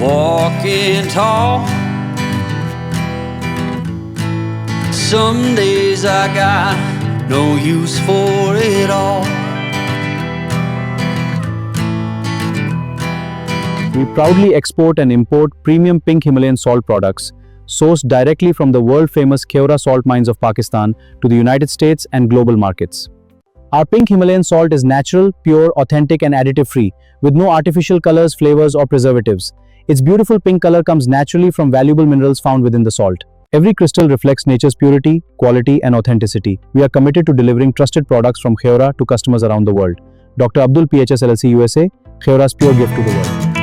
walking tall. Some days I got no use for it all. We proudly export and import premium Pink Himalayan Salt products sourced directly from the world-famous Khewra Salt Mines of Pakistan to the United States and global markets. Our Pink Himalayan Salt is natural, pure, authentic and additive-free, with no artificial colors, flavors or preservatives. Its beautiful pink color comes naturally from valuable minerals found within the salt. Every crystal reflects nature's purity, quality and authenticity. We are committed to delivering trusted products from Khewra to customers around the world. Dr. Abdul PHS LLC USA, Khewra's pure gift to the world.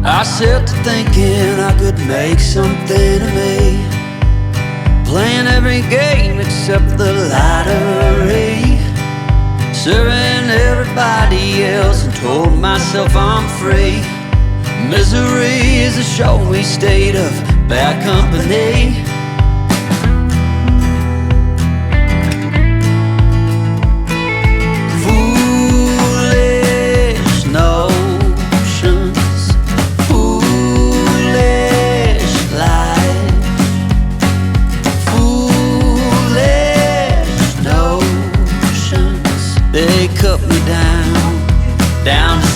I set to thinking I could make something of me, playing every game except the lottery, serving everybody else and told myself I'm free. Misery is a showy state of bad company.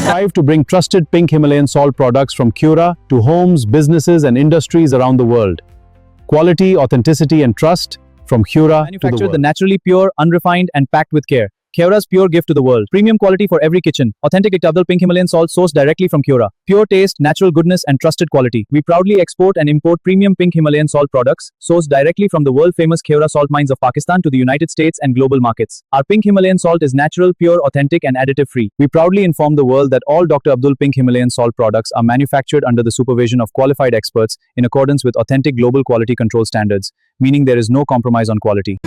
Strive to bring trusted Pink Himalayan Salt products from Khewra to homes, businesses and industries around the world. Quality, authenticity and trust from Khewra manufactured the naturally pure, unrefined and packed with care. Khewra's pure gift to the world. Premium quality for every kitchen. Authentic Abdul Pink Himalayan Salt sourced directly from Khewra. Pure taste, natural goodness and trusted quality. We proudly export and import premium Pink Himalayan Salt products sourced directly from the world-famous Khewra Salt Mines of Pakistan to the United States and global markets. Our Pink Himalayan Salt is natural, pure, authentic and additive-free. We proudly inform the world that all Dr. Abdul Pink Himalayan Salt products are manufactured under the supervision of qualified experts in accordance with authentic global quality control standards, meaning there is no compromise on quality.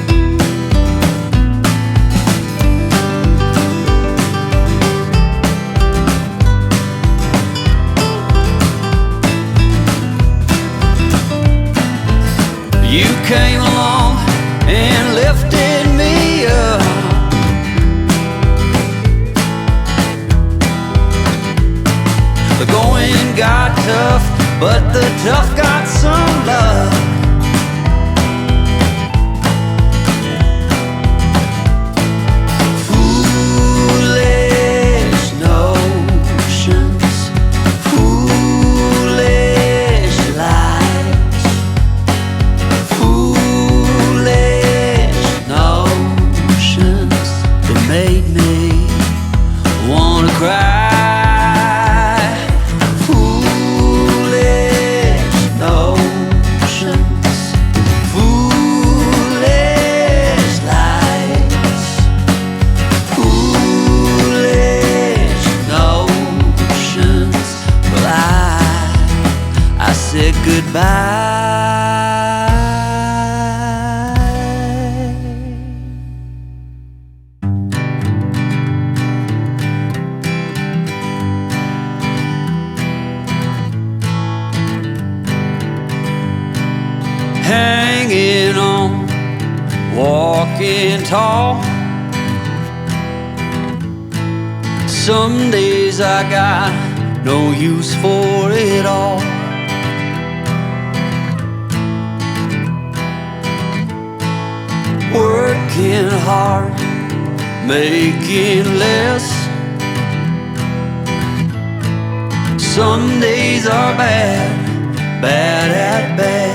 You came along and lifted me up. The going got tough, but the tough got some love. Goodbye. Hanging on, walking tall. Some days I got no use for it all. Working hard, making less. Some days are bad, bad at best.